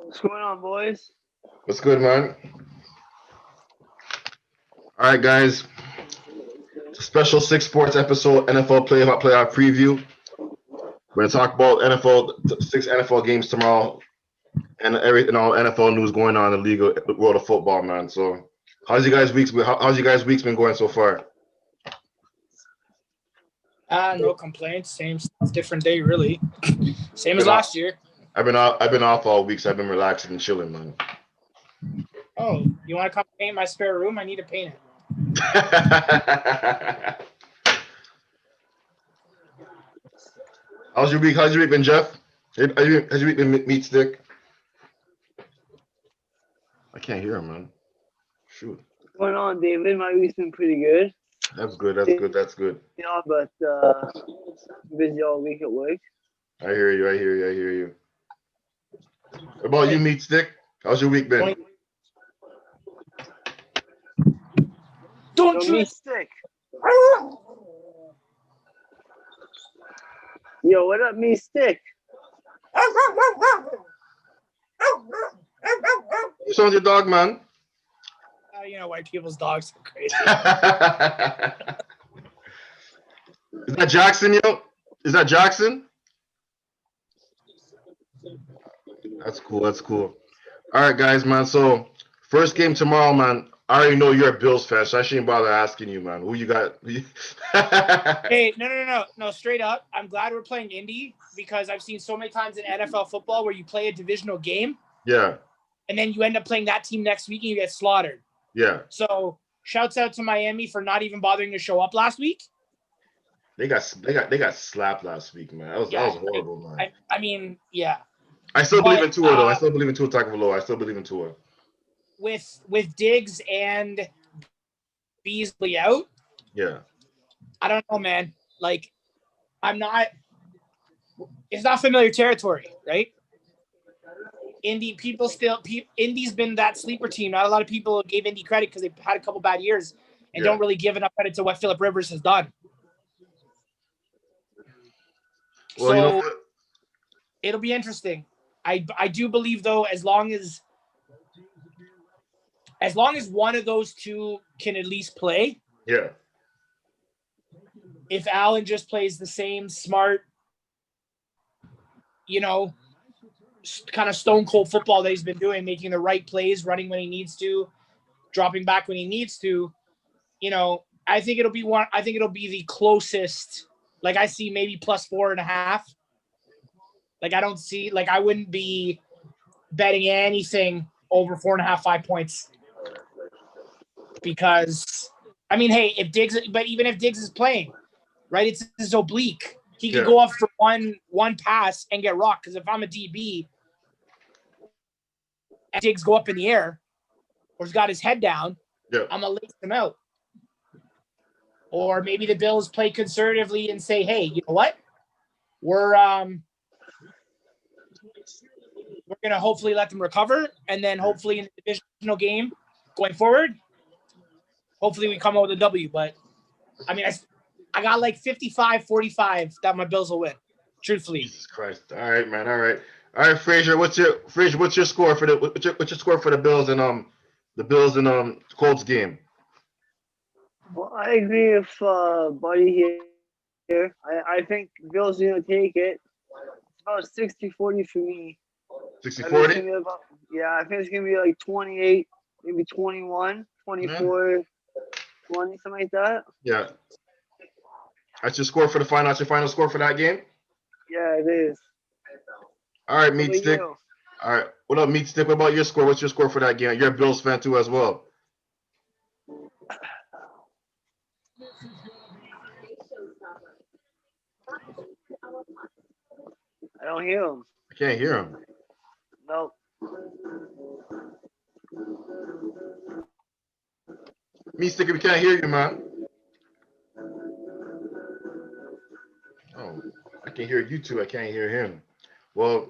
What's going on, boys? What's good, man? All right, guys. It's a special 6 Sports episode, NFL playoff preview. We're gonna talk about NFL, 6 NFL games tomorrow, and all NFL news going on in the league, the world of football, man. So, how's you guys weeks been going so far? No complaints. Same stuff, different day, really. Same as Been off. last year. I've been off all week, so I've been relaxing and chilling, man. Oh, you want to come paint my spare room? I need to paint it. How's your week? How's your week been, Jeff? Has your week been meat stick? I can't hear him, man. Shoot. What's going on, David? My week's been pretty good. That's good. That's good. Yeah, but busy all week at work. I hear you. What about you, meat stick? How's your week been? Don't Yo, you? stick. Yo, what up, me stick? You sound your dog, man. White people's dogs are crazy. Is that Jackson, yo? Is that Jackson? That's cool. All right, guys, man. So, first game tomorrow, man. I already know you're a Bills fan, so I shouldn't bother asking you, man. Who you got? Hey, no. Straight up, I'm glad we're playing Indy because I've seen so many times in NFL football where you play a divisional game. Yeah. And then you end up playing that team next week and you get slaughtered. Yeah. So, shouts out to Miami for not even bothering to show up last week. They got slapped last week, man. That was horrible, man. I mean, yeah. I still believe in Tua, though. I still believe in Tua Tagovailoa. I still believe in Tua. With Diggs and Beasley out. Yeah. I don't know, man. Like, it's not familiar territory, right? Indy's been that sleeper team. Not a lot of people gave Indy credit because they've had a couple bad years and don't really give enough credit to what Phillip Rivers has done. Well, so it'll be interesting. I do believe, though, as long as one of those two can at least play. Yeah. If Allen just plays the same smart, kind of stone cold football that he's been doing, making the right plays, running when he needs to, dropping back when he needs to, I think it'll be the closest. Like, I see maybe plus 4.5. Like, I wouldn't be betting anything over 4.5, 5 points. Because, I mean, hey, even if Diggs is playing, right, it's his oblique. He could go off for one pass and get rocked. Because if I'm a DB and Diggs go up in the air or he's got his head down, I'm going to lace him out. Or maybe the Bills play conservatively and say, hey, you know what? We're going to hopefully let them recover. And then hopefully in the divisional game going forward, hopefully we come out with a W. But, I mean, I got like 55-45 that my Bills will win, truthfully. Jesus Christ! All right, man. All right, Frazier. What's your score for the Bills and Colts game? Well, I agree with Buddy here. I think Bills are going to take it. It's about 60-40 for me. 60-40? Yeah, I think it's going to be like 28, maybe 21, 24, 20, something like that. Yeah. That's your score for the final. That's your final score for that game? Yeah, it is. All right, Meat Stick. All right. What up, Meat Stick? What about your score? What's your score for that game? You're a Bills fan too as well. I don't hear him. I can't hear him. Nope. Meat Stick, we can't hear you, man. Oh, I can hear you too. I can't hear him. Well,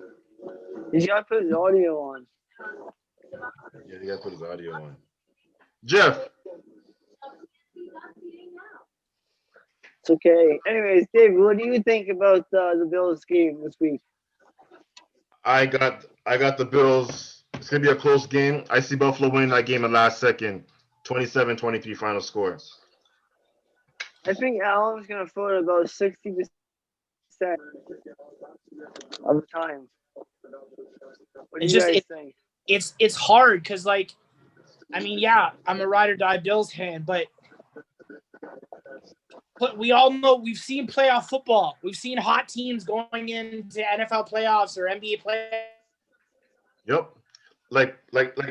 he's got to put his audio on. Yeah, he got to put his audio on. Jeff. It's okay. Anyways, Dave, what do you think about the Bills game this week? I got the Bills. It's gonna be a close game. I see Buffalo winning that game in the last second. 27-23 final score. I think Allen's gonna throw it about 60% of the time. What do It's you just guys think? it's hard because like, I mean, yeah, I'm a ride or die Bills fan, but we all know we've seen playoff football. We've seen hot teams going into NFL playoffs or NBA playoffs. Yep. Like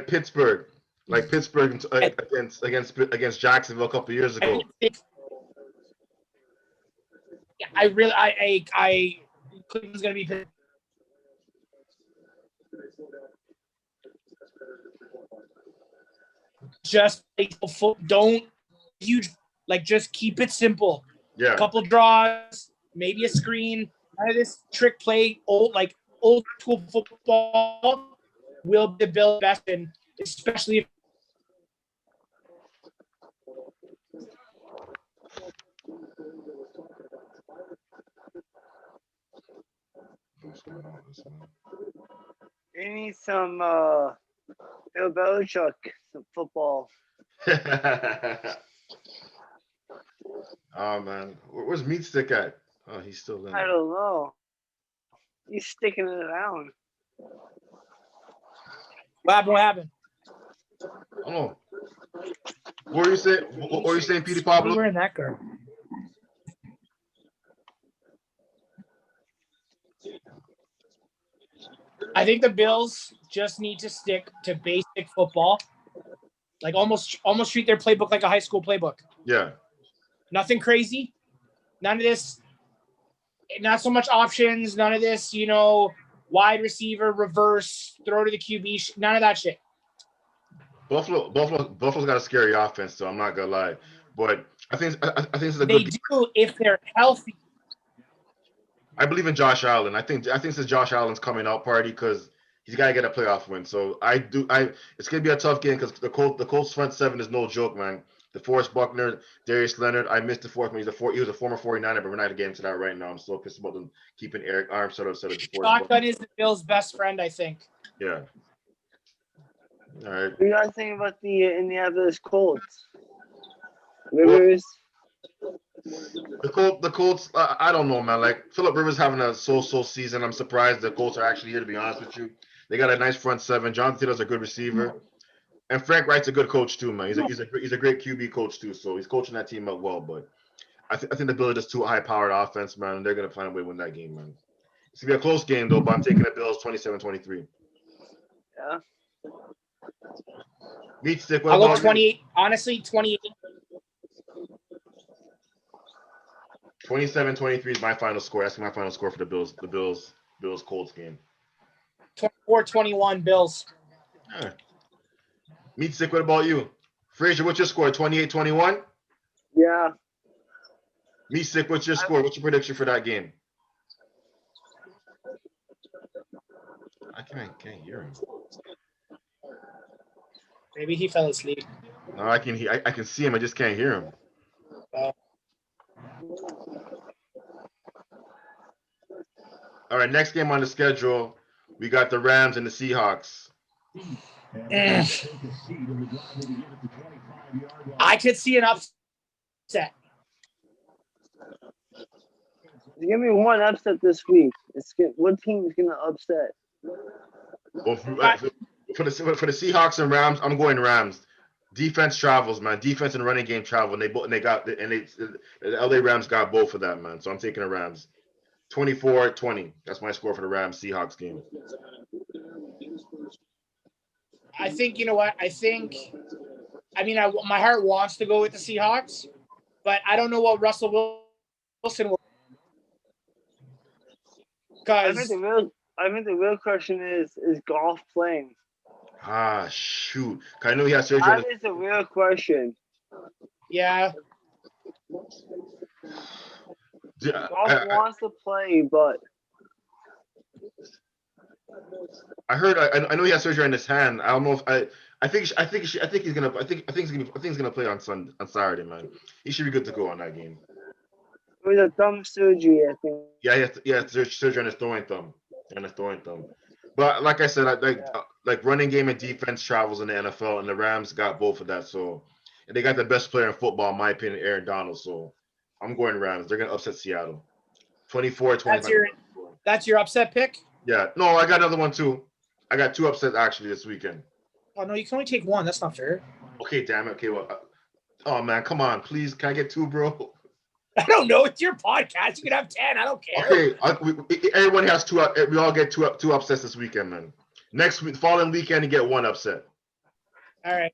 Pittsburgh. Like Pittsburgh against Jacksonville a couple years ago. I really, I Cleveland's gonna be just don't huge, like just keep it simple. Yeah. A couple draws, maybe a screen. None of this trick play, old school football will be the Bills' best, and especially if You need some Bill Belichick, some football. Oh man, where's Meat Stick at? Oh, he's still in. I don't know. He's sticking it around. what happened? Oh, what were you saying? What were you saying, Petey Pablo? We're in that girl. I think the Bills just need to stick to basic football, like almost treat their playbook like a high school playbook. Yeah. Nothing crazy. None of this. Not so much options. None of this. Wide receiver, reverse, throw to the QB. None of that shit. Buffalo's got a scary offense, so I'm not gonna lie. But I think it's a They good. do if they're healthy. I believe in Josh Allen. I think it's Josh Allen's coming out party because he's got to get a playoff win. So it's gonna be a tough game because the Colts front seven is no joke, man. DeForest Buckner, Darius Leonard. I missed the fourth one. He was a former 49er, but we're not getting to that right now. I'm so pissed about them keeping Eric Armstead instead of DeForest Shotgun Buckner. is the Bills' best friend, I think. Yeah. All right. What do you guys think about the Indianapolis Colts? Rivers. The Colts. I don't know, man. Like Phillip Rivers having a so-so season. I'm surprised the Colts are actually here. To be honest with you, they got a nice front seven. Jonathan Taylor's a good receiver, and Frank Wright's a good coach too, man. He's a great QB coach too. So he's coaching that team up well. But I think the Bills are just too high-powered offense, man. And they're gonna find a way to win that game, man. It's gonna be a close game though, but I'm taking the Bills 27-23. Yeah. Meat Stick. I'll go 28. Honestly, 28. 27-23 is my final score. That's my final score for the Bills Colts game. 24-21 Bills. Yeah. Meat Stick, what about you? Frazier, what's your score? 28-21? Yeah. Meat Stick, what's your score? What's your prediction for that game? I can't hear him. Maybe he fell asleep. No, I can see him. I just can't hear him. All right, next game on the schedule, we got the Rams and the Seahawks. I could see an upset. Give me one upset this week. What team is gonna upset? Well, for the Seahawks and Rams, I'm going Rams. Defense travels, man. Defense and running game travel, and the LA Rams got both of that, man. So I'm taking the Rams. 24-20. That's my score for the Rams Seahawks game. I think, you know what? My heart wants to go with the Seahawks, but I don't know what Russell Wilson will. I think the real question is Golf playing? Ah, shoot. I know he has surgery. That is the real question. Yeah. Golf wants to play, but I know he has surgery on his hand. I don't know if I think he's gonna play on Saturday, man. He should be good to go on that game. with a thumb surgery, I think. Yeah, he has surgery on his throwing thumb. But like I said, like running game and defense travels in the NFL, and the Rams got both of that. So, and they got the best player in football, in my opinion, Aaron Donald. So, I'm going Rams. They're gonna upset Seattle, 24-25. That's your upset pick? Yeah. No, I got another one too. I got two upsets actually this weekend. Oh no, you can only take one. That's not fair. Okay, damn it. Okay, well, oh man, come on, please. Can I get two, bro? I don't know. It's your podcast. You can have 10. I don't care. Okay, everyone has two. We all get two upsets this weekend, man. Next week, following weekend, you get one upset. All right.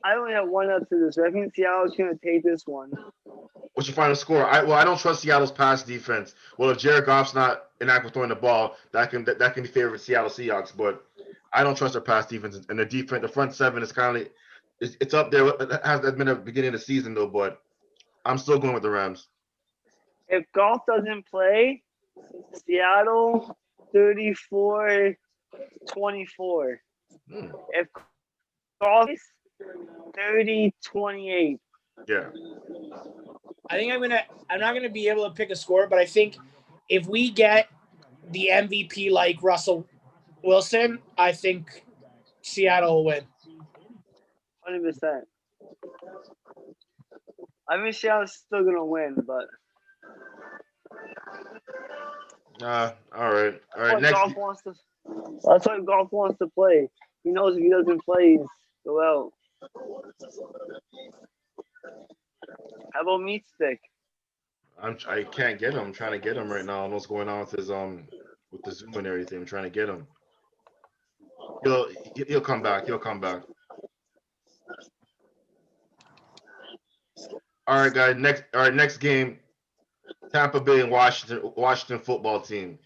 I only have one upset this week. I think Seattle's going to take this one. What's your final score? I don't trust Seattle's pass defense. Well, if Jared Goff's not inactive throwing the ball, that can be favored Seattle Seahawks. But I don't trust their pass defense, and the front seven is kind of it's up there. It has been at the beginning of the season though, but I'm still going with the Rams. If Goff doesn't play, Seattle 34-24. If Goff 30-28. Yeah. I think I'm not gonna be able to pick a score, but I think if we get the MVP like Russell Wilson, I think Seattle will win. 100%. I mean, Seattle's still gonna win, but. All right. Next. That's what Goff wants to play. He knows if he doesn't play, he's go out. How about Meat Stick? I can't get him. I'm trying to get him right now. I don't know what's going on with his with the Zoom and everything. I'm trying to get him. He'll come back. He'll come back. All right, guys. Next game. Tampa Bay and Washington football team.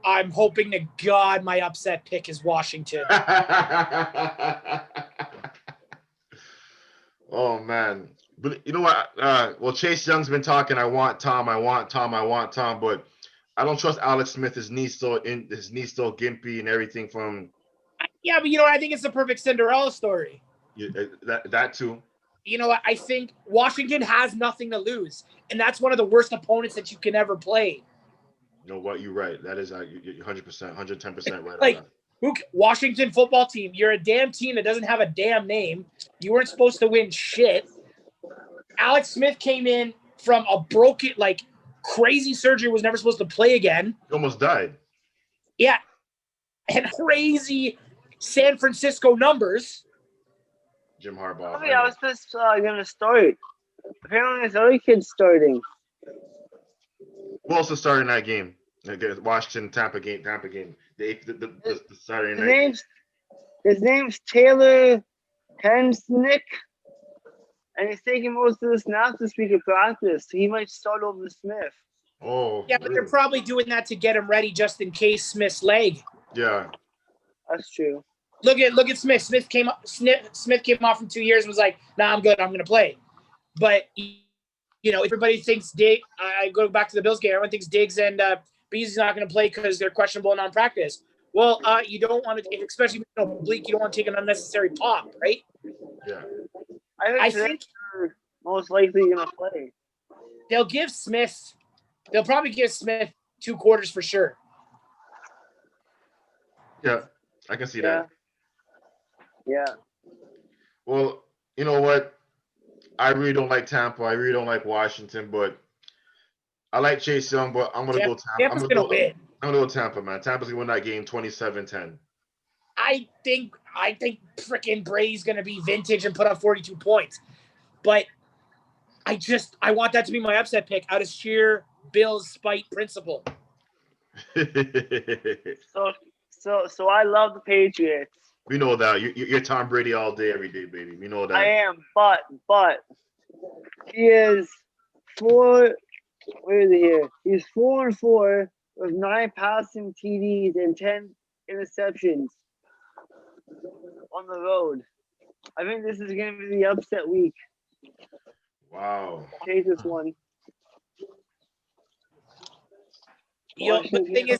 I'm hoping to God my upset pick is Washington. Oh man, but you know what? Well, Chase Young's been talking. I want Tom, but I don't trust Alex Smith. His knee's still gimpy and everything from. Yeah, but I think it's the perfect Cinderella story. Yeah, that too. You know what? I think Washington has nothing to lose, and that's one of the worst opponents that you can ever play. You know what? You're right. That is 100%, 110% right. Like, on that. Washington football team, you're a damn team that doesn't have a damn name. You weren't supposed to win shit. Alex Smith came in from a broken, crazy surgery, was never supposed to play again. He almost died. Yeah. And crazy San Francisco numbers. Jim Harbaugh. I mean, I was just going to start. Apparently, there's other kids starting. Who else is starting that game? Washington Tampa game. The Saturday night. His name's Taylor Hensnick, and he's taking most of the snaps this week of practice. So he might start over Smith. Oh, yeah, but they're probably doing that to get him ready just in case Smith's leg. Yeah, that's true. Look at Smith. Smith came off from 2 years and was like, "Nah, I'm good. I'm going to play." But everybody thinks I go back to the Bills game. Everyone thinks Diggs and Beasley's not going to play because they're questionable and non-practice. Well, you don't want to, especially with oblique, you don't want to take an unnecessary pop, right? Yeah. I think they're most likely going to play. They'll probably give Smith 2 quarters for sure. Yeah, I can see that. Yeah. Well, you know what? I really don't like Tampa. I really don't like Washington, but I like Chase Young, but I'm going to go Tampa. Tampa's going to win. I'm going to go Tampa, man. Tampa's going to win that game 27-10. I think freaking Brady's going to be vintage and put up 42 points. But I want that to be my upset pick out of sheer Bills spite principle. So I love the Patriots. We know that. You're Tom Brady all day, every day, baby. We know that. I am, but he is 4. Where is he here? He's 4-4 with 9 passing TDs and 10 interceptions on the road. I think this is going to be the upset week. Wow. Take this one. The thing is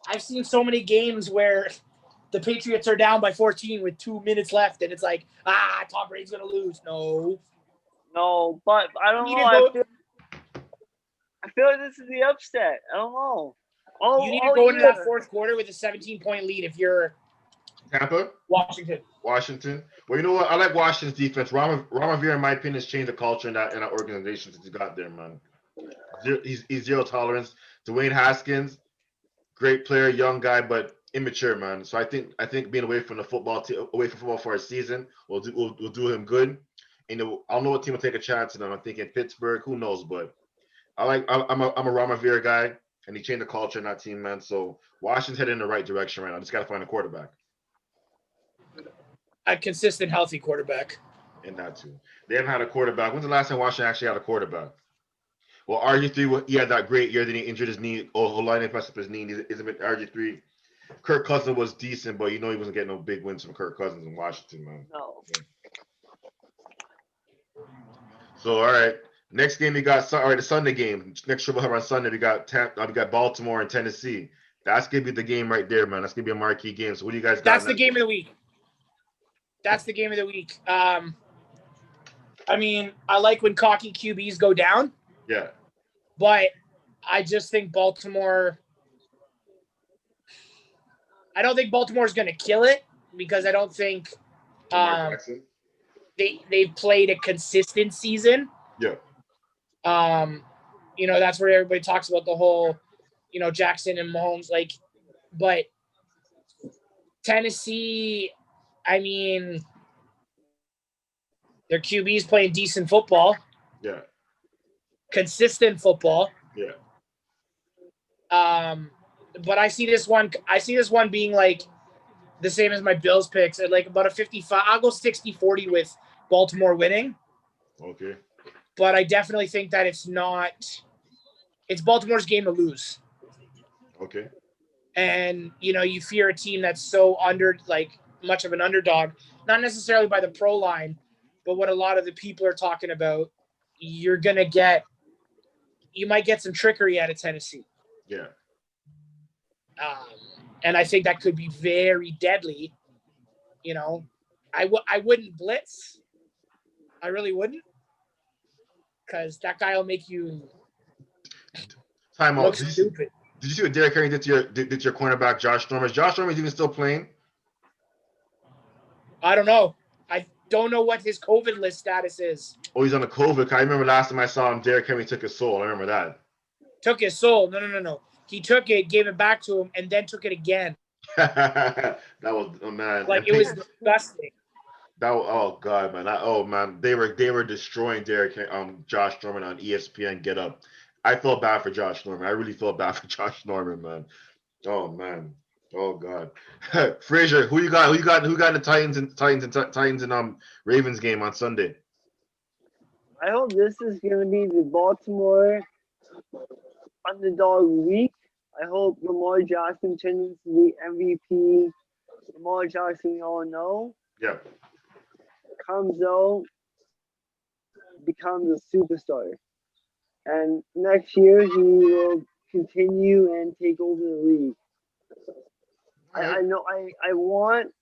I've seen so many games where the Patriots are down by 14 with 2 minutes left, and it's like, Tom Brady's going to lose. No, but I don't know. I feel like this is the upset. I don't know. You need to go into that fourth quarter with a 17-point lead if you're Tampa, Washington. Well, you know what? I like Washington's defense. Ramaveer, in my opinion, has changed the culture in that organization since he got there, man. He's zero tolerance. Dwayne Haskins, great player, young guy, but immature, man. So I think being away from the away from football for a season will do him good. And I don't know what team will take a chance on him. I'm thinking Pittsburgh. Who knows? But I'm a Ramaveer guy, and he changed the culture in that team, man. So Washington's heading in the right direction right now. Just got to find a quarterback. A consistent, healthy quarterback. And that too. They haven't had a quarterback. When's the last time Washington actually had a quarterback? Well, RG3, he had that great year. Then he injured his knee. Line messed up his knee. Isn't it RG3? Kirk Cousins was decent, but he wasn't getting no big wins from Kirk Cousins in Washington, man. No. Yeah. So, all right. Next game we got the Sunday game. Next show we'll have on Sunday. We got Baltimore and Tennessee. That's gonna be the game right there, man. That's gonna be a marquee game. So what do you guys got? That's the game of the week. That's the game of the week. I mean, I like when cocky QBs go down. Yeah. But I just think Baltimore. I don't think Baltimore's going to kill it because I don't think they've played a consistent season. Yeah. That's where everybody talks about the whole, Jackson and Mahomes, but Tennessee, I mean, their QB's playing decent football. Yeah. Consistent football. Yeah. But I see this one being like the same as my Bills picks at like about a 55. I'll go 60-40 with Baltimore winning. Okay. But I definitely think that it's Baltimore's game to lose. Okay. And, you fear a team that's so much of an underdog, not necessarily by the pro line, but what a lot of the people are talking about. You might get some trickery out of Tennessee. Yeah. And I think that could be very deadly. I wouldn't blitz. I really wouldn't. Because that guy will make you look stupid. Did you see what Derrick Henry did to your cornerback, Josh Norman? Is Josh Norman even still playing? I don't know. I don't know what his COVID list status is. Oh, he's on the COVID. I remember last time I saw him, Derrick Henry took his soul. I remember that. Took his soul? No. He took it, gave it back to him, and then took it again. That was, oh man. It was disgusting. Oh god, man. They were destroying Josh Norman on ESPN Get Up. I felt bad for Josh Norman. I really felt bad for Josh Norman, man. Oh man. Oh god. Frazier, who you got? Who got in the Titans and Ravens game on Sunday? I hope this is gonna be the Baltimore underdog week. I hope Lamar Jackson turns into the MVP. Lamar Jackson, we all know. Yeah. Comes out, becomes a superstar. And next year, he will continue and take over the league. I know. I want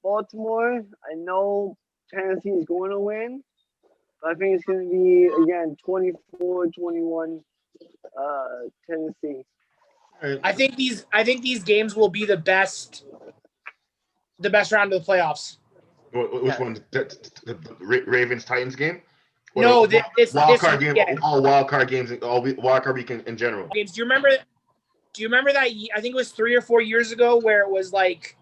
Baltimore. I know Tennessee is going to win. But I think it's going to be, again, 24-21 Tennessee. I think these games will be the best round of the playoffs. Which one? The Ravens Titans game? Or no, this wild card game. All wild card games. All wild card week in general. Games. Do you remember that? I think it was 3 or 4 years ago where it was like,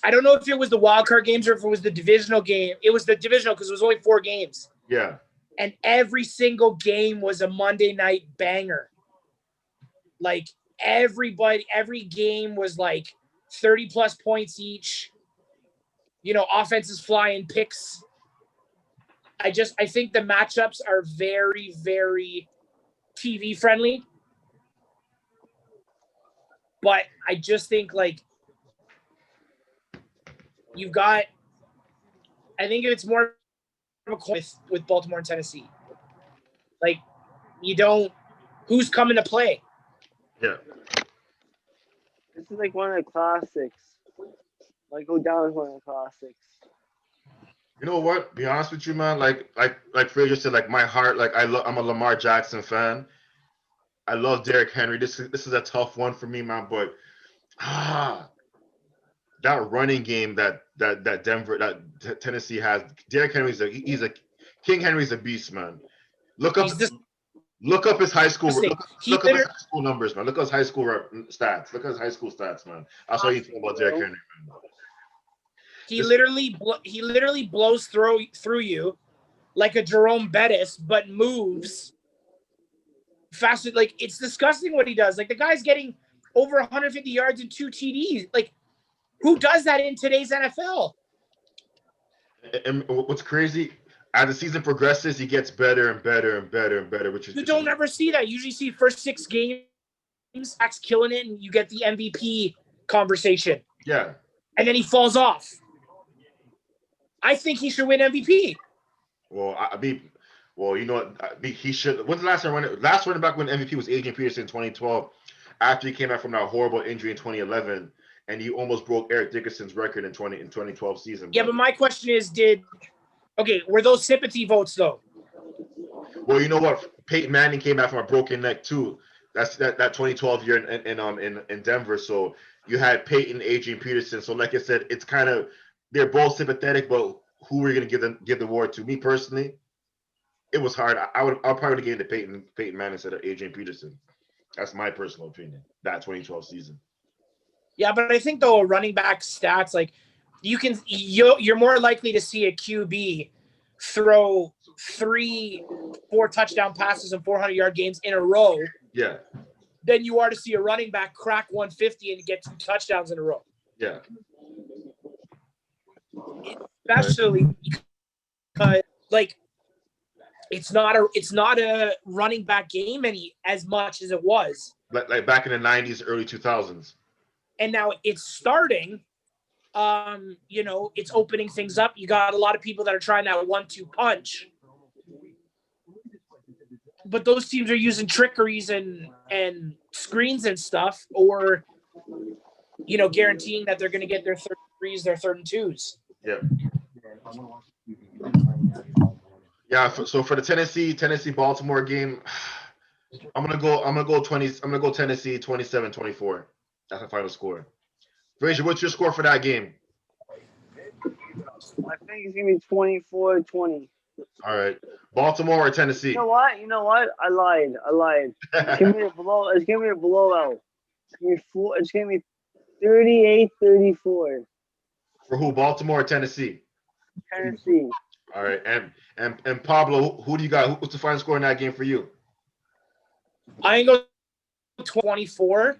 I don't know if it was the wild card games or if it was the divisional game. It was the divisional because it was only 4 games. Yeah. And every single game was a Monday night banger. Like every game was like 30 plus points each. Offenses flying, picks. I think the matchups are very, very TV friendly. But I just think I think it's more of a coin with Baltimore and Tennessee. Who's coming to play? Yeah. This is like one of the classics. Go down as one of the classics. You know what? Be honest with you, man. Like Frazier said, my heart. I'm a Lamar Jackson fan, I love Derrick Henry. This is a tough one for me, man. But that running game that Tennessee has, Derrick Henry's he's a King Henry's a beast, man. Look up his high school. Look up his high school numbers, man. Look at his high school stats. Look at his high school stats, man. That's all you think about Derrick Henry, man. He literally blows through you like a Jerome Bettis, but moves faster. Like, it's disgusting what he does. Like, the guy's getting over 150 yards and 2 TDs. Like, who does that in today's NFL? And what's crazy, as the season progresses, he gets better and better and better and better. You don't ever see that. You usually see first 6 games, Zach's killing it, and you get the MVP conversation. Yeah. And then he falls off. I think he should win MVP. Well, you know what? He should. When's the last running back when MVP was Adrian Peterson in 2012? After he came back from that horrible injury in 2011, and he almost broke Eric Dickerson's record in 2012 season. Yeah, but my question is, were those sympathy votes though? Well, you know what? Peyton Manning came back from a broken neck too. That's that 2012 year in Denver. So you had Peyton, Adrian Peterson. So like I said, it's kind of, they're both sympathetic, but who are you going to give the award to? Me personally, it was hard. I'll probably give it to Peyton Manning instead of Adrian Peterson. That's my personal opinion. That 2012 season. Yeah, but I think though, running back stats, like you're more likely to see a QB throw 3-4 touchdown passes and 400-yard games in a row. Yeah. Than you are to see a running back crack 150 and get 2 touchdowns in a row. Yeah. Especially because, like, it's not a running back game as much as it was. Like back in the 90s, early 2000s. And now it's starting. It's opening things up. You got a lot of people that are trying that 1-2 punch. But those teams are using trickeries and screens and stuff, or guaranteeing that they're going to get their 3s, their 3rd and 2s. Yeah. Yeah. So for the Tennessee Baltimore game, I'm gonna go Tennessee 27-24. That's the final score. Frazier, what's your score for that game? I think it's gonna be 24-20. All right. Baltimore or Tennessee? You know what? I lied. It's gonna be a blowout. It's gonna be 38-34. For who? Baltimore or Tennessee? Tennessee. All right. And Pablo, who do you got? What's the final score in that game for you? I go 24,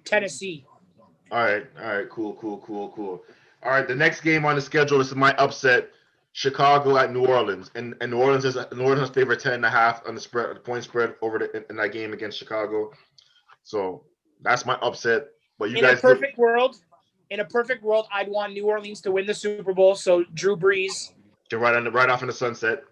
Tennessee. All right. Cool. All right. The next game on the schedule, this is my upset. Chicago at New Orleans, and New Orleans is favored 10.5 on the point spread over in that game against Chicago. So that's my upset. But in a perfect world, I'd want New Orleans to win the Super Bowl. So Drew Brees to right off in the sunset.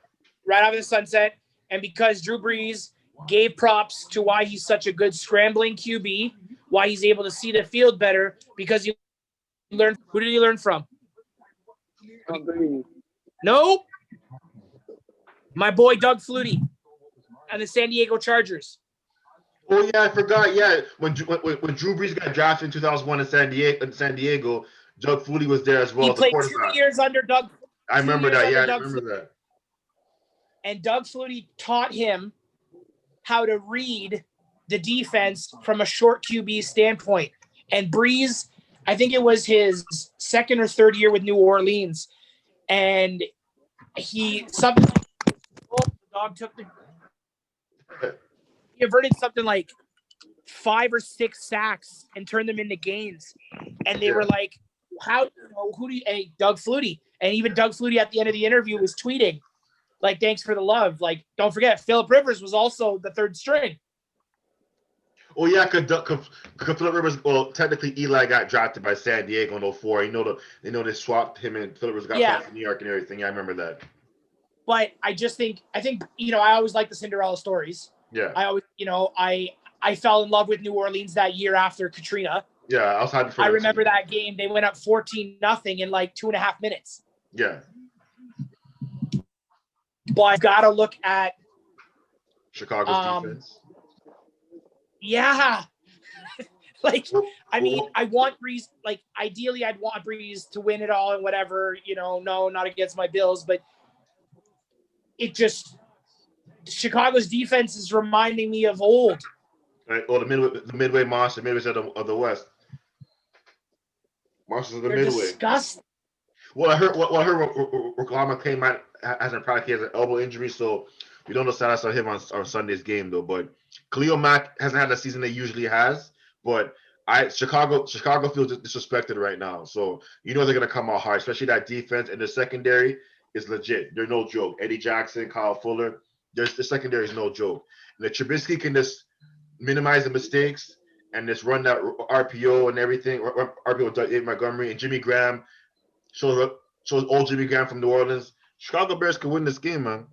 Right off in the sunset, and because Drew Brees gave props to why he's such a good scrambling QB, why he's able to see the field better, because he learned. Who did he learn from? Nope. My boy Doug Flutie and the San Diego Chargers. Oh yeah, I forgot. Yeah, when Drew Brees got drafted in 2001 in San Diego, Doug Flutie was there as well. He played 2 years under Doug. I remember that. Yeah, I remember that. And Doug Flutie taught him how to read the defense from a short QB standpoint. And Brees, I think it was his 2nd or 3rd year with New Orleans. And he averted something like 5 or 6 sacks and turned them into gains. And they were like, Doug Flutie. And even Doug Flutie at the end of the interview was tweeting, like, thanks for the love. Like, don't forget, Phillip Rivers was also the 3rd string. Oh yeah, because Phillip Rivers. Well, technically, Eli got drafted by San Diego in 2004. They swapped him, and Phillip Rivers got put in New York and everything. Yeah, I remember that. But I think I always like the Cinderella stories. Yeah. I always, I fell in love with New Orleans that year after Katrina. Yeah, I was happy for. I remember that game. They went up 14-0 in like 2.5 minutes. Yeah. But I've got to look at Chicago's defense. Yeah. Like, I mean, I want Breeze, like, ideally, I'd want Breeze to win it all and whatever, no, not against my Bills, but it just, Chicago's defense is reminding me of old. Right? Or the midway monster, midways of the West. Monsters of the They're midway. disgusting. Well, I heard Oklahoma came out hasn't practiced. He has an elbow injury, so we don't know status of him on Sunday's game though. But Khalil Mack hasn't had the season they usually has. But Chicago feels disrespected right now, so they're gonna come out hard, especially that defense and the secondary is legit. They're no joke. Eddie Jackson, Kyle Fuller, the secondary is no joke. And if Trubisky can just minimize the mistakes and just run that RPO and everything, RPO with David Montgomery and Jimmy Graham. Shows old Jimmy Graham from New Orleans. Chicago Bears could win this game, man.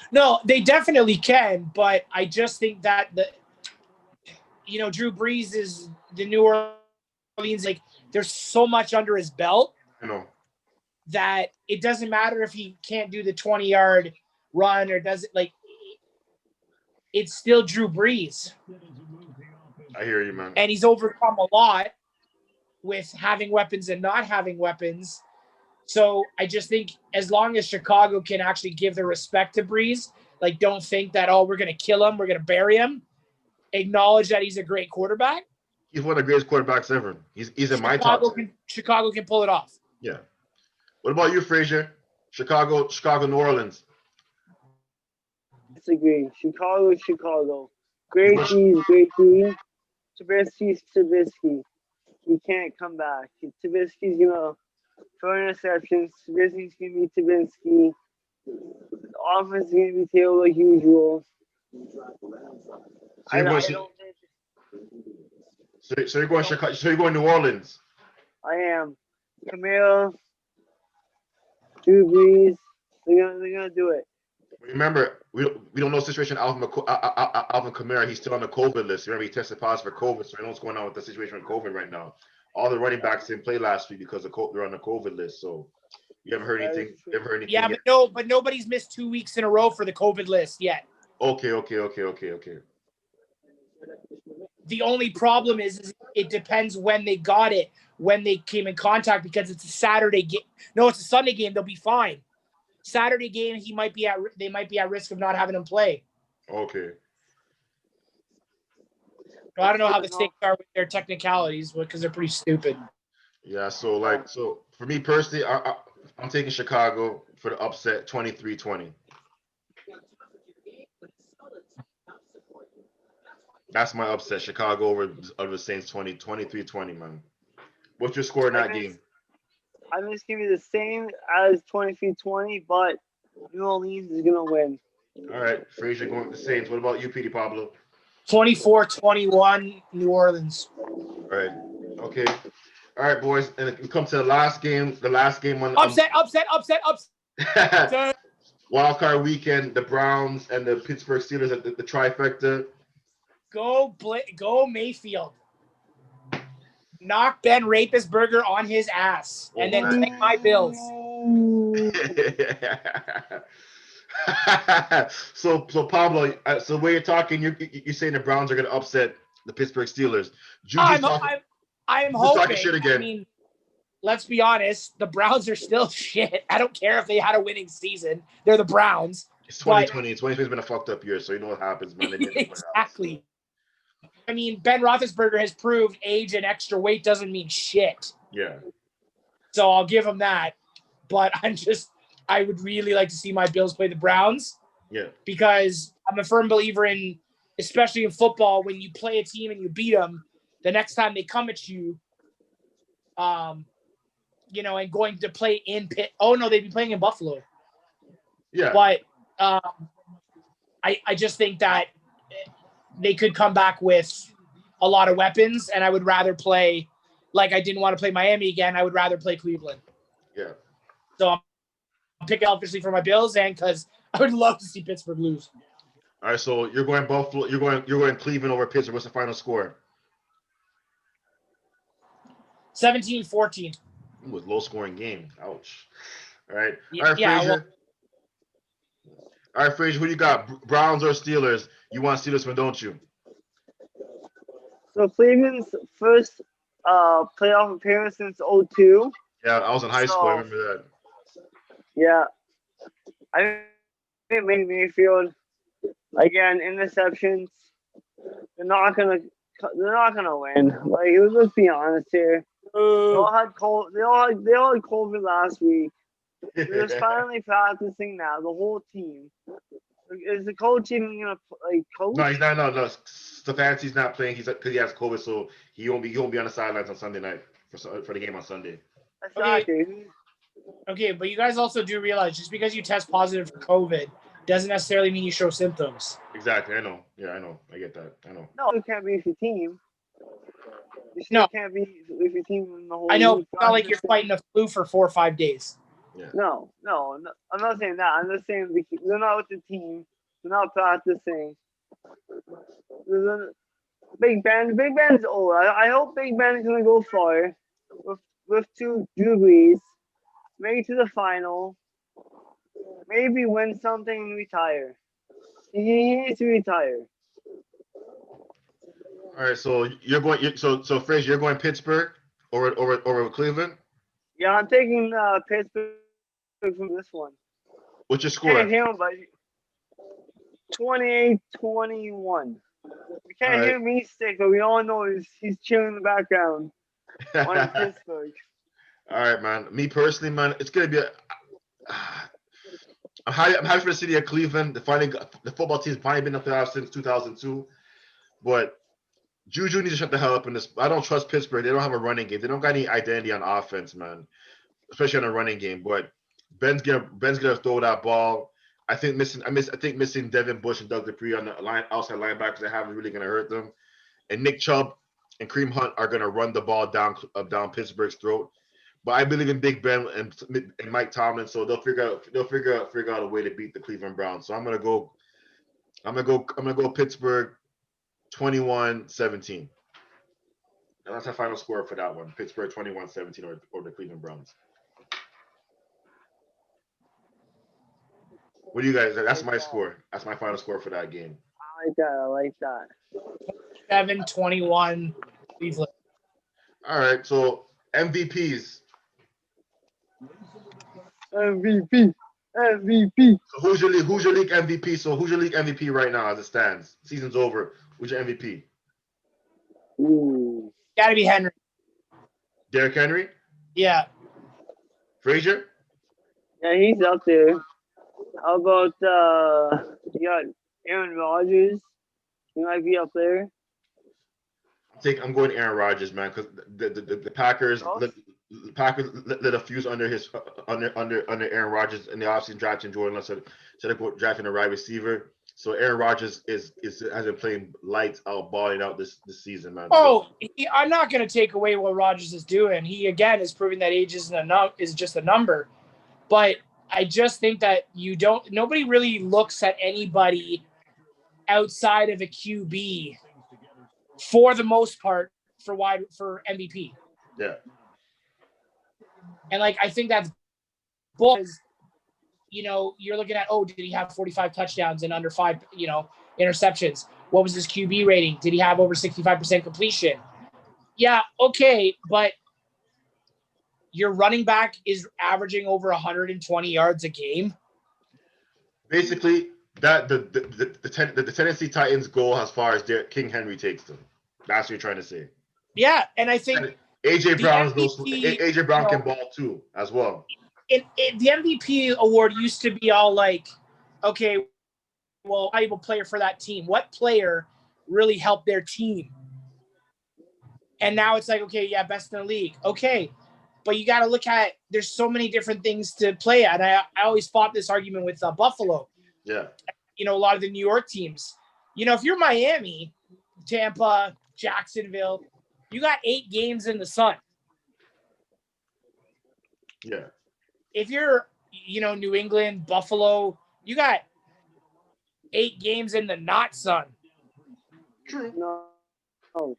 No, they definitely can, but I just think that Drew Brees is the New Orleans. Like, there's so much under his belt. I know that it doesn't matter if he can't do the 20-yard run or does it. Like, it's still Drew Brees. I hear you, man. And he's overcome a lot with having weapons and not having weapons. So I just think as long as Chicago can actually give the respect to Brees, like, don't think that, we're going to kill him, we're going to bury him. Acknowledge that he's a great quarterback. He's one of the greatest quarterbacks ever. He's in my top 10. Chicago can pull it off. Yeah. What about you, Frazier? Chicago, New Orleans. Disagree. Chicago. Great team. Trubisky. He can't come back. Trubisky's gonna throw interceptions. Trubisky's gonna be Trubisky. The offense is gonna be Taylor like usual. So you're going Chicago. So you're going New Orleans. I am. Camaro, Drew Brees. They're gonna do it. Remember, we don't know the situation. Alvin Kamara, he's still on the COVID list. Remember, he tested positive for COVID, so we know what's going on with the situation with COVID right now. All the running backs didn't play last week because they're on the COVID list. So you haven't heard anything. Yeah, yet? but nobody's missed 2 weeks in a row for the COVID list yet. Okay. The only problem is it depends when they got it, when they came in contact, because it's a Saturday game. No, it's a Sunday game. They'll be fine. Saturday game, they might be at risk of not having him play. Okay. So I don't know how the stakes are with their technicalities because they're pretty stupid. Yeah. So for me personally, I'm taking Chicago for the upset, 23-20. That's my upset. Chicago over the Saints 23-20, man. What's your score in that game? I'm just giving you the same as 23-20, but New Orleans is gonna win. All right, Frazier going with the Saints. What about you, Petey Pablo? 24-21, New Orleans. All right. Okay. All right, boys, and we come to the last game. The last game on upset. Wild card weekend. The Browns and the Pittsburgh Steelers at the trifecta. Go Mayfield. Knock Ben Roethlisberger on his ass, and then take my Bills. So Pablo, so the way you're talking, you're saying the Browns are going to upset the Pittsburgh Steelers. I'm hoping. Talking shit again. I mean, let's be honest. The Browns are still shit. I don't care if they had a winning season. They're the Browns. It's 2020. 2020's been a fucked up year, so you know what happens, man. Exactly. I mean, Ben Roethlisberger has proved age and extra weight doesn't mean shit. Yeah. So I'll give him that. But I would really like to see my Bills play the Browns. Yeah. Because I'm a firm believer in, especially in football, when you play a team and you beat them, the next time they come at you, and going to play in Pitt. Oh, no, they'd be playing in Buffalo. Yeah. But I just think that they could come back with a lot of weapons, and I would rather play, like I didn't want to play Miami again, I would rather play Cleveland. Yeah. So I'm picking obviously for my Bills, and because I would love to see Pittsburgh lose. All right, so you're going Buffalo, you're going Cleveland over Pittsburgh. What's the final score? 17-14. It was low scoring game. Ouch. All right. All right, Frazier, who you got? Browns or Steelers? You want Steelers, but don't you? So Cleveland's first playoff appearance since '02. Yeah, I was in high school. I remember that. Yeah, I think Mayfield again interceptions. They're not gonna win. Like, let's be honest here. They all had COVID last week. They're just finally practicing now. The whole team. Is the coach even gonna coach? No, he's not. No. Stefanski's not playing. He's because he has COVID, so he won't be on the sidelines on Sunday night for the game on Sunday. Exactly. Okay, but you guys also do realize just because you test positive for COVID doesn't necessarily mean you show symptoms. Exactly. I know. Yeah, I know. I get that. I know. No, you can't be with your team. You No. can't be with your team in the whole. I know. Week. It's not like you're fighting a flu for 4 or 5 days. Yeah. No. I'm not saying that. I'm just saying they're not with the team. They're not practicing. Big Ben's old. I hope Big Ben is gonna go far with 2 Drew Brees, make it to the final, maybe win something and retire. He needs to retire. All right. So you're going. So Frazier, you're going Pittsburgh over Cleveland. Yeah, I'm taking Pittsburgh from this one. What's your score? 28-21. You can't Right. hear me stick, but we all know he's chilling in the background on Pittsburgh. All right, man. Me personally, man, it's gonna be. I'm happy for the city of Cleveland. The football team's finally been in the playoffs since 2002, but Juju needs to shut the hell up in this. I don't trust Pittsburgh. They don't have a running game. They don't got any identity on offense, man, especially on a running game. But Ben's gonna throw that ball. I think missing Devin Bush and Doug Dupree on the outside linebackers that haven't really gonna hurt them. And Nick Chubb and Kareem Hunt are gonna run the ball down Pittsburgh's throat. But I believe in Big Ben and Mike Tomlin, so they'll figure out a way to beat the Cleveland Browns. So I'm gonna go Pittsburgh 21-17. And that's our final score for that one. Pittsburgh 21-17 or the Cleveland Browns. What do you guys? That's my score. That's my final score for that game. I like that. 7-21 Cleveland. All right. So MVPs. MVP. So who's your league MVP? So who's your league MVP right now as it stands? Season's over. Who's your MVP? Ooh. Gotta be Henry. Derrick Henry? Yeah. Frazier? Yeah, he's up there. How about you got Aaron Rodgers? He might be up there. I'm going Aaron Rodgers, man, because the Packers lit a fuse under Aaron Rodgers in the offseason, drafting Jordan Love instead of drafting a wide receiver. So Aaron Rodgers has been playing lights out, balling out this season, man. I'm not going to take away what Rodgers is doing. He again is proving that age is just a number, but I just think that nobody really looks at anybody outside of a QB for the most part for MVP. Yeah. And I think that's bull. You're looking at, did he have 45 touchdowns and under 5, interceptions? What was his QB rating? Did he have over 65% completion? Yeah, okay, but your running back is averaging over 120 yards a game. Basically, that the Tennessee Titans goal as far as King Henry takes them. That's what you're trying to say. Yeah, and I think AJ Brown can ball too as well. The MVP award used to be all okay, well, valuable player for that team. What player really helped their team? And now it's okay, yeah, best in the league. Okay, but you got to look at, there's so many different things to play at. I always fought this argument with Buffalo. Yeah. A lot of the New York teams. If you're Miami, Tampa, Jacksonville, you got 8 games in the sun. Yeah. If you're, New England, Buffalo, you got 8 games in the not sun. True. No.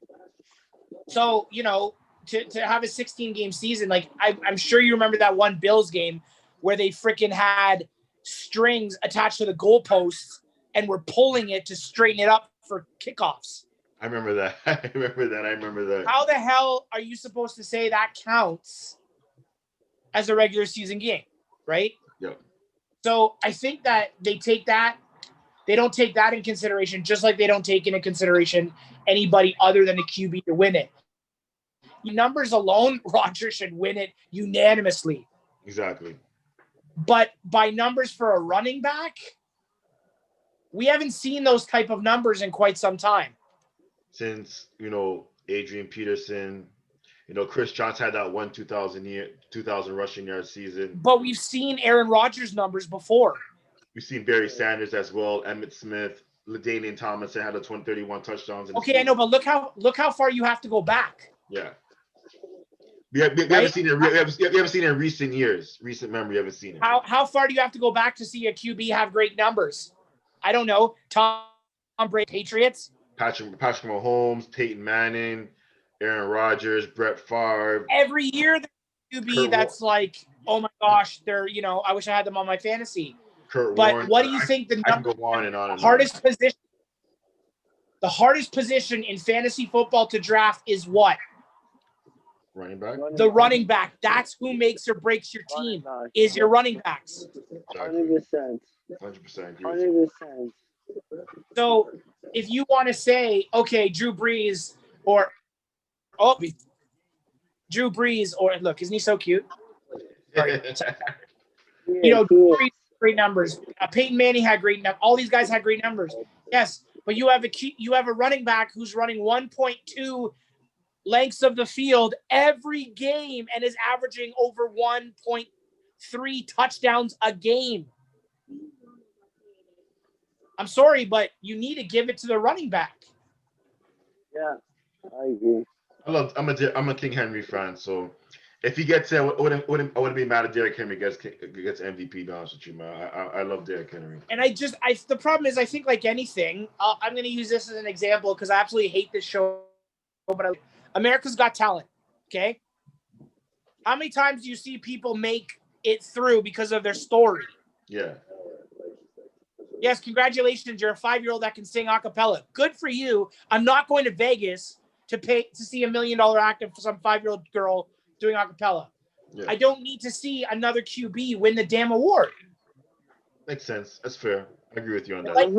So, to have a 16-game season, I'm sure you remember that one Bills game where they freaking had strings attached to the goalposts and were pulling it to straighten it up for kickoffs. I remember that. I remember that. How the hell are you supposed to say that counts as a regular season game, right? Yep. So I think that they don't take that in consideration, just like they don't take into consideration anybody other than the QB to win it. Numbers alone, Rodgers should win it unanimously. Exactly. But by numbers for a running back, we haven't seen those type of numbers in quite some time. Since, Adrian Peterson, Chris Johnson had that 2000 rushing yard season. But we've seen Aaron Rodgers numbers before. We've seen Barry Sanders as well, Emmitt Smith, LaDainian Tomlinson had a 31 touchdowns. Okay, I know, but look how far you have to go back. Yeah. We haven't seen it. We haven't seen it in recent years. Recent memory, we haven't seen it. How far do you have to go back to see a QB have great numbers? I don't know. Tom Brady, Patriots. Patrick Mahomes, Peyton Manning, Aaron Rodgers, Brett Favre. Every year, the QB that's like, oh my gosh, they're I wish I had them on my fantasy. Kurt but Warren. What do you think the I can go on and on and hardest position? The hardest position in fantasy football to draft is what? Running back. The running back. That's who makes or breaks your team. Is your running backs. 100%. 100%. So if you want to say, okay, Drew Brees or look, isn't he so cute? Drew Brees, great numbers. Peyton Manning had great numbers. All these guys had great numbers. Yes, but you have a running back who's running 1.2 lengths of the field every game and is averaging over 1.3 touchdowns a game. I'm sorry, but you need to give it to the running back. Yeah, I agree. I'm a King Henry fan, so if he gets it, I wouldn't be mad if Derrick Henry gets MVP. To be honest with you, man, I love Derrick Henry. And the problem is, I think like anything, I'm going to use this as an example because I absolutely hate this show, but America's Got Talent. Okay, how many times do you see people make it through because of their story? Yeah. Yes, congratulations. You're a 5-year-old that can sing a cappella. Good for you. I'm not going to Vegas to see $1 million actor for some 5-year-old girl doing a cappella. Yeah. I don't need to see another QB win the damn award. Makes sense. That's fair. I agree with you on that. Like,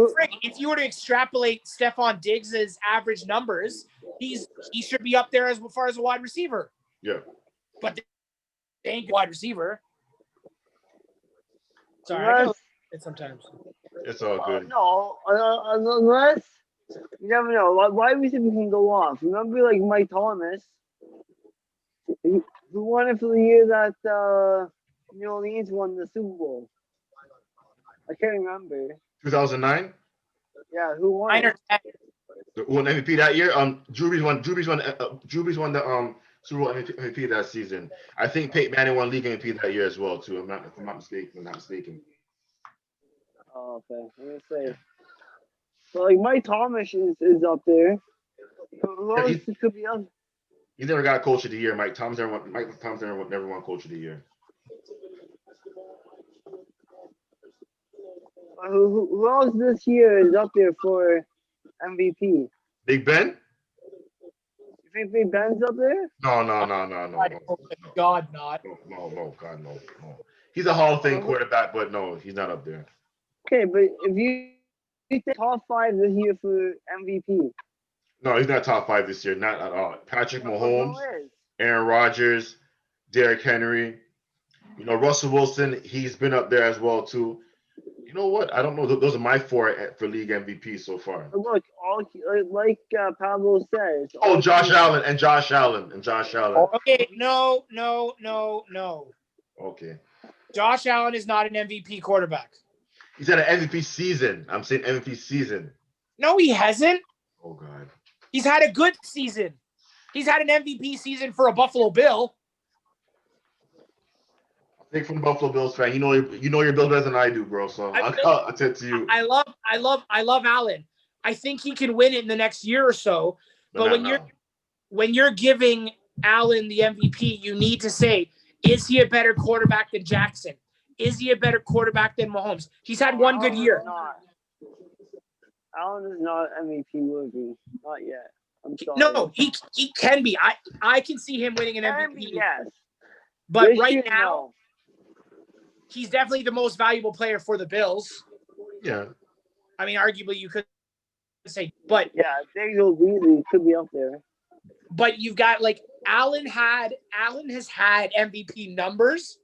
if you were to extrapolate Stephon Diggs' average numbers, he should be up there as far as a wide receiver. Yeah. But they ain't a wide receiver. Sorry. Sometimes. It's all good. No, unless you never know. Wide receiver can go off. Remember, like Mike Thomas, who won it for the year that New Orleans won the Super Bowl. I can't remember. 2009. Yeah, who won? Who won MVP that year? Drew Brees won the Super Bowl MVP that season. I think Peyton Manning won league MVP that year as well too. If I'm not mistaken. Oh, okay. I'm gonna say. So like Mike Thomas is up there. Who else could be up? He never got Coach of the Year. Mike Tom's never won Coach of the Year. Who else this year is up there for MVP? Big Ben? You think Big Ben's up there? No. God, not. No, God, no. He's a Hall of Fame quarterback, but no, he's not up there. Okay, but if you think top 5 this year for MVP. No, he's not top 5 this year, not at all. Patrick Mahomes, Aaron Rodgers, Derrick Henry, Russell Wilson, he's been up there as well too. You know what? I don't know. Those are my 4 for league MVP so far. But look, like Pablo says. Oh, Josh Allen. Okay, no. Okay. Josh Allen is not an MVP quarterback. He's had an MVP season. I'm saying MVP season. No, he hasn't. Oh, God. He's had a good season. He's had an MVP season for a Buffalo Bill. I think from the Buffalo Bills fan, you know your Bill better than I do, bro. So I'll tell to you. I love Allen. I think he can win it in the next year or so. But when you're giving Allen the MVP, you need to say, is he a better quarterback than Jackson? Is he a better quarterback than Mahomes? He's had one good year. Allen is not MVP worthy. Not yet. I'm sorry. No, he can be. I can see him winning an Can MVP. be, yes. But This right year, now, no. he's definitely the most valuable player for the Bills. Yeah. I mean, arguably you could say, but Yeah, Diggle Beasley could be up there. but you've got like Allen has had MVP numbers,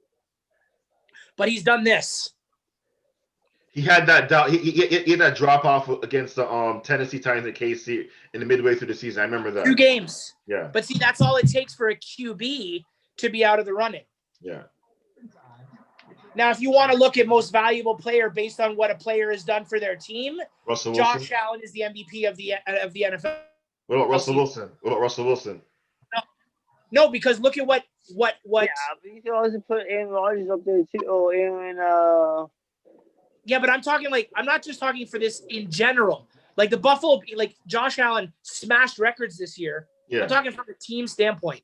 but he's done this. He had that doubt. He had that drop off against the Tennessee Titans at KC in the midway through the season. I remember that. 2 games. Yeah. But see, that's all it takes for a QB to be out of the running. Yeah. Now, if you want to look at most valuable player based on what a player has done for their team, Russell Wilson. Josh Allen is the MVP of the NFL. What about Russell Wilson? What about Russell Wilson? No, because look at what. Yeah, but you can also put Aaron Rodgers up there too. Oh, Aaron. Yeah, but I'm not just talking for this in general. Like the Buffalo, like Josh Allen smashed records this year. Yeah. I'm talking from a team standpoint.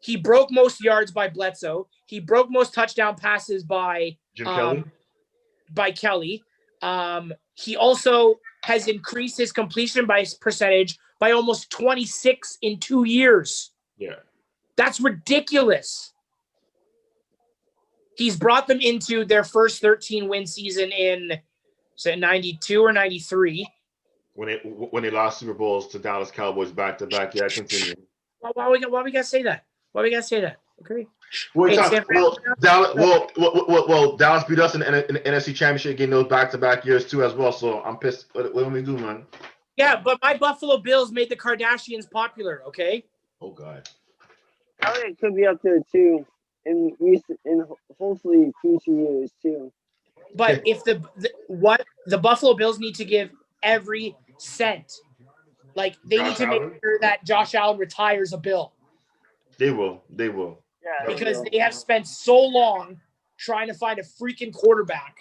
He broke most yards by Bledsoe. He broke most touchdown passes by Jim Kelly. By Kelly. He also has increased his completion by percentage by almost 26 in 2 years. Yeah. That's ridiculous. He's brought them into their first 13-win season in 92 or 93. When they lost Super Bowls to Dallas Cowboys back to back. Yeah, continue. Why we gotta say that? Why we gotta say that? Okay. Dallas beat us in the NFC Championship game those back-to-back years too as well. So I'm pissed. What do we do, man? Yeah, but my Buffalo Bills made the Kardashians popular. Okay. Oh God. I think it could be up there too in hopefully future years too. But if the Buffalo Bills need to give every cent, like they need to make sure that Josh Allen retires a Bill. They will. Yeah, because they have spent so long trying to find a freaking quarterback.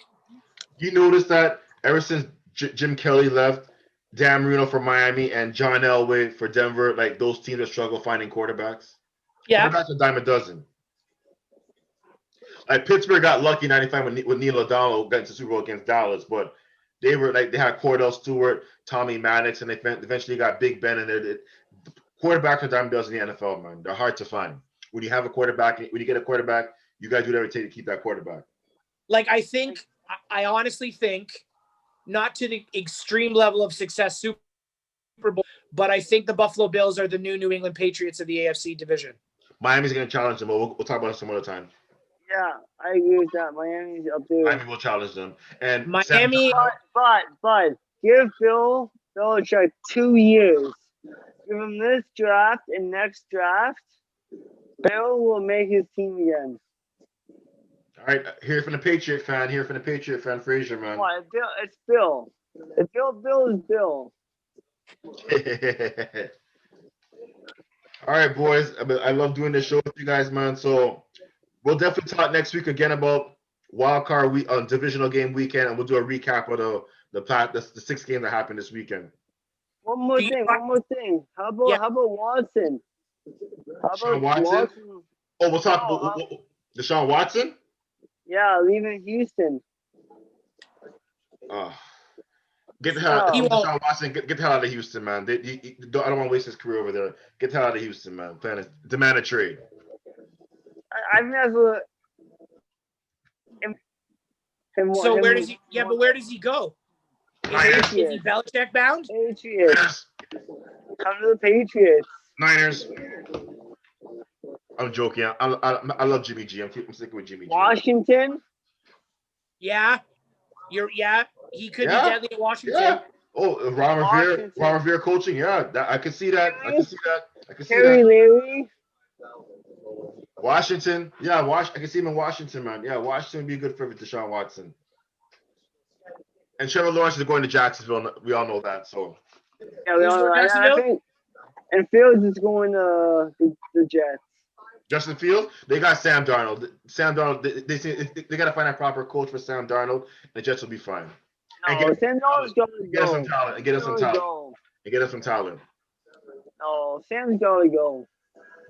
You notice that ever since Jim Kelly left, Dan Marino for Miami and John Elway for Denver, like those teams that struggle finding quarterbacks. Yeah. Quarterbacks a dime a dozen. Like Pittsburgh got lucky in '95 with Neil O'Donnell got into Super Bowl against Dallas, but they had Cordell Stewart, Tommy Maddox, and they eventually got Big Ben in there. Quarterbacks are dime a dozen in the NFL, man. They're hard to find. When you have a quarterback, when you get a quarterback, you got to do whatever it takes to keep that quarterback. Like I honestly think, not to the extreme level of success Super Bowl, but I think the Buffalo Bills are the New England Patriots of the AFC division. Miami's going to challenge them, but we'll talk about it some other time. Yeah, I agree with that. Miami's up there. Miami will challenge them. And Miami, but give Bill Belichick 2 years. Give him this draft and next draft. Bill will make his team again. All right, here from the Patriot fan, Frazier, man. Why? It's Bill. It's Bill is Bill. All right, boys. I love doing this show with you guys, man. So we'll definitely talk next week again about wild card week on divisional game weekend, and we'll do a recap of the 6 games that happened this weekend. One more thing. How about Watson? Deshaun Watson? Oh, we'll talk about Deshaun Watson? Yeah, leaving Houston. Get the hell out of Deshaun Watson. Get the hell out of Houston, man. I don't want to waste his career over there. Get the hell out of Houston, man. Demand a trade. I've never. So where does he? Yeah, but where does he go? Is he Belichick bound? Patriots. Come to the Patriots. Niners. I'm joking. I love Jimmy G. I'm sticking with Jimmy G. Washington. Yeah. He could be deadly in Washington. Yeah. Oh, Ron Rivera coaching. Yeah, I can see that. Terry Leary. Washington. Yeah, I can see him in Washington, man. Yeah, Washington would be a good fit for Deshaun Watson. And Trevor Lawrence is going to Jacksonville. We all know that. So. Yeah, we all know that. I think, and Fields is going to the Jets. Justin Fields, they got Sam Darnold. They got to find a proper coach for Sam Darnold, and the Jets will be fine. No, Sam Darnold's going to get us some talent. And get us some talent. No, Sam's going to go.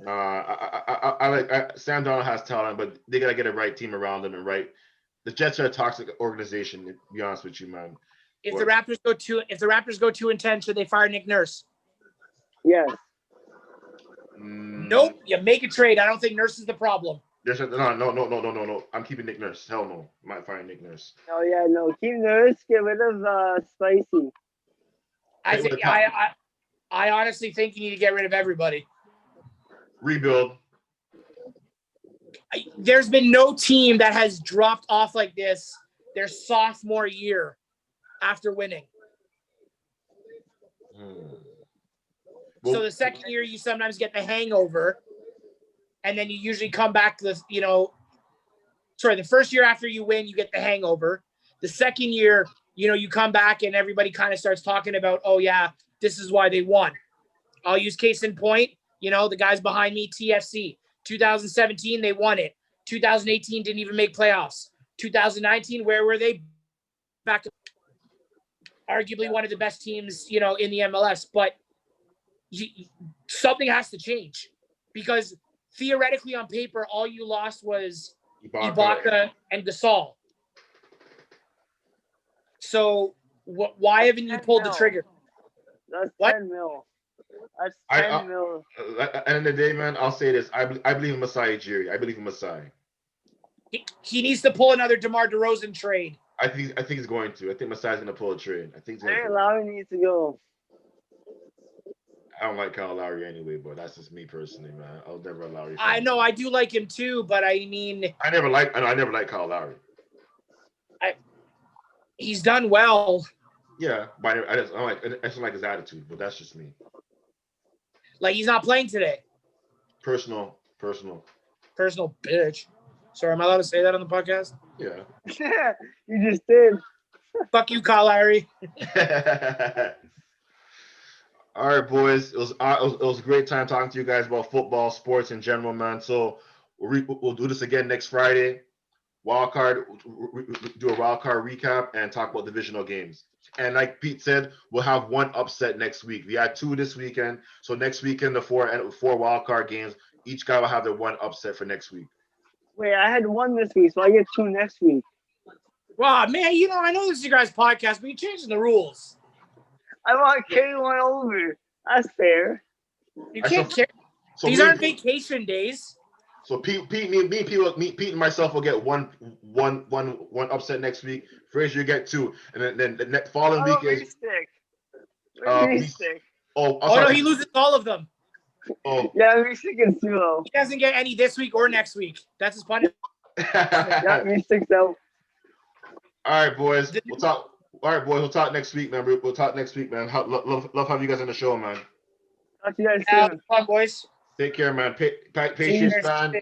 I like Sam Darnold has talent, but they got to get a right team around them and right. The Jets are a toxic organization. To be honest with you, man. If the Raptors go 2-10, should they fire Nick Nurse? Yes. Nope. You make a trade. I don't think Nurse is the problem. No. I'm keeping Nick Nurse. Hell no. I'm not firing Nick Nurse. Oh yeah, no. Keep Nurse. Get rid of Spicy. I honestly think you need to get rid of everybody. Rebuild. There's been no team that has dropped off like this their sophomore year after winning. So the second year, you sometimes get the hangover, and then you usually come back to the first year after you win, you get the hangover. The second year, you come back and everybody kind of starts talking about, oh yeah, this is why they won. I'll use case in point, the guys behind me, TFC. 2017, they won it. 2018 didn't even make playoffs. 2019, where were they? Back to arguably one of the best teams, in the MLS. But something has to change because theoretically on paper, all you lost was Ibaka and Gasol. So why haven't you pulled the trigger? That's What? 10 mil. That's 10 mil. At the end of the day, man, I'll say this. I believe in Masai Ujiri. I believe in Masai. He needs to pull another DeMar DeRozan trade. I think he's going to. I think Masai's going to pull a trade. I think he's going to. Lowry needs to go. I don't like Kyle Lowry anyway, but that's just me personally, man. I'll never allow Lowry. I know I do like him too, but I mean, I never liked Kyle Lowry. He's done well. Yeah, but I just don't like his attitude, but that's just me. Like he's not playing today. Personal. Bitch. Sorry, am I allowed to say that on the podcast? Yeah. You just did. Fuck you, Kyle Lowry. All right, boys. It was a great time talking to you guys about football, sports in general, man. So we'll do this again next Friday. Wild card, do a wild card recap and talk about divisional games. And like Pete said, we'll have one upset next week. We had 2 this weekend, so next weekend the 4 wild card games. Each guy will have their one upset for next week. Wait, I had 1 this week, so I get 2 next week. Wow, man, I know this is your guys' podcast, but you're changing the rules. I want K1 over. That's fair. You can't care. So These aren't vacation days. So Pete and myself will get one upset next week. Frazier get 2, and then the next following week is Reestick. Oh no, he loses all of them. Oh yeah, Reestick is 2. He doesn't get any this week or next week. That's his punishment. Yeah, Reestick's out. All right, boys. We'll talk. All right, boys. We'll talk next week, man. We'll talk next week, man. Love having you guys on the show, man. Talk to you guys soon. Fun, boys. Take care, man. Patriots fan,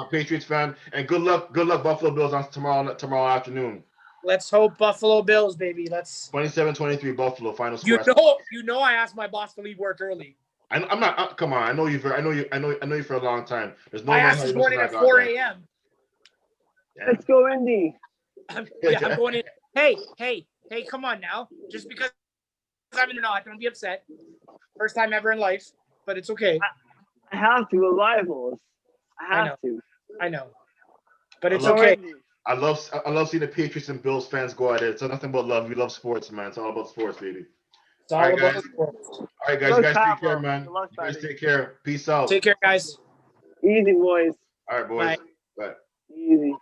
Patriots fan, and good luck, Buffalo Bills on tomorrow afternoon. Let's hope Buffalo Bills, baby. Let's 27-23 Buffalo final score. You know, I asked my boss to leave work early. I'm not. Come on, I know you for a long time. There's no. I asked this morning at 4 a.m. Yeah. Let's go, Indy. I'm going in. Hey, come on now. Just because I'm in or not, don't be upset. First time ever in life, but it's okay. I have to. We're rivals. I have to. I know. But it's okay. I love seeing the Patriots and Bills fans go at it. It's nothing but love. We love sports, man. It's all about sports, baby. It's all about sports. All right, guys. You guys take care, man. You guys take care. Peace out. Take care, guys. Easy, boys. All right, boys. Bye. Bye. Easy.